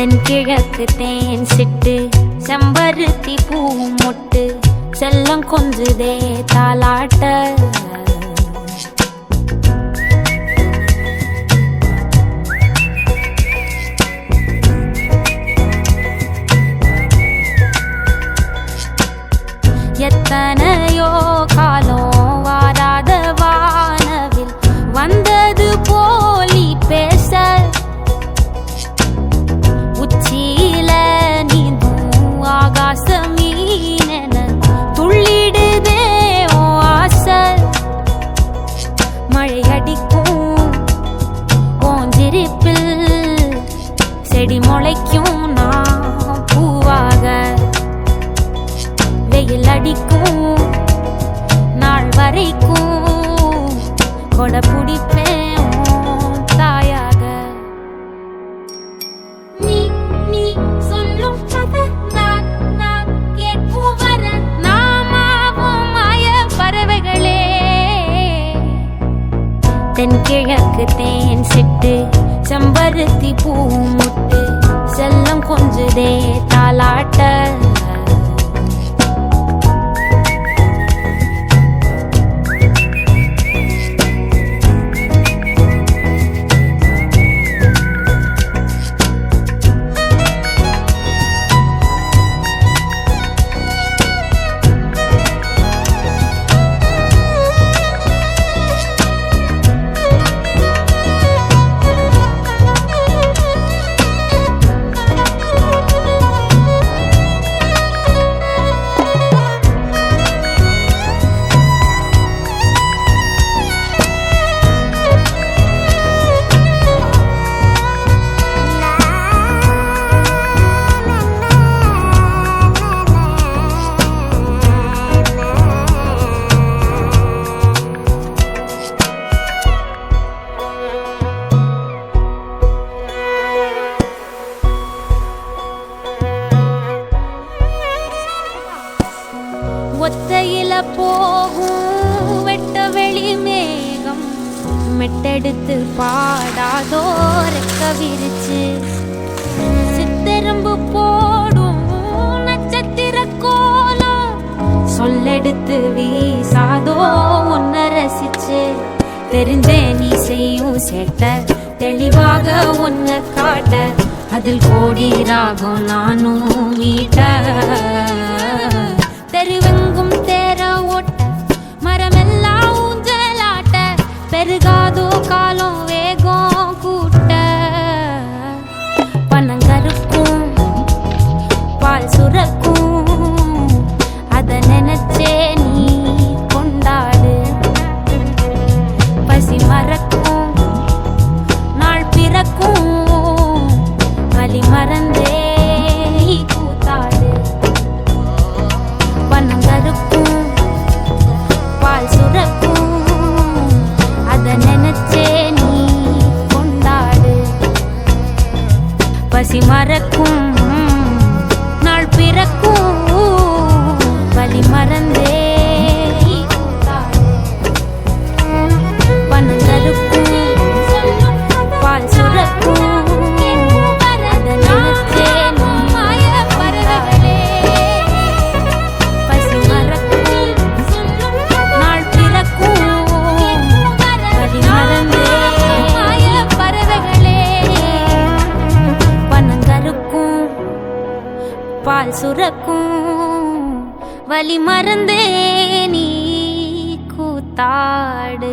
தென்கிழக்கு தேன் சிட்டு செம்பருத்தி பூ மொட்டு செல்லம் கொஞ்சுதே தாலாட்ட எத்தனையோ காலம் வாராத வானவில் வந்தது போலி பேச உச்சியில நீந்தும் ஆகாச மீனென துள்ளிடுதே ஓ ஆசை மழை அடிக்கும் ஓஞ்சிரிப்பில் செடி முளைக்கும் நான் பூவாக வெயில் அடிக்கும் நாள் வரைக்கும் கொடை பிடிப்பேன் தாயாக நீ நீ சொல்லும் கதை நான் கேட்கும் வர நாமாவும் மாய பறவைகளே தென்கிழக்கு தேன் சிட்டு செம்பருத்தி பூ முட்டு செல்லம் கொஞ்சுதே தாலாட்ட ஒத்தையில போகும் வெட்ட வெளி மேகம் மெட்டெடுத்து பாடாதோ ரெக்க விரிச்சு சித்தெரும்பு போடும் நட்சத்திர கோலம் சொல்லெடுத்து வீசாதோ உன்னை ரசிச்சு தெரிஞ்சே நீ செய்யும் சேட்ட தெளிவாக உன்னை காட்ட அதில் கோடி ராகம் நானும் மீட்ட தெருவெங்கும் தேர ஓட்ட மரமெல்லாம் ஊஞ்சலாட்ட பெருகாதோ காலம் வேகம் கூட்ட பனங்கருக்கும் பால் சுரக்கும் அத நினைச்சே நீ கொண்டாடு பசி மறக்கும் நாள் பிறக்கும் வலி மறந்தே கூத்தாடு பனங்கருக்கும் பால் சுரக்கும் அத நினைச்சே நீ கொண்டாடு பசி மறக்கும் நாள் பிறக்கும் வலி மறந்தே கூத்தாடு பனங்கருக்கும் பால் சுரக்கும் பால் சுரக்கும் வலி மறந்தே நீ கூத்தாடு.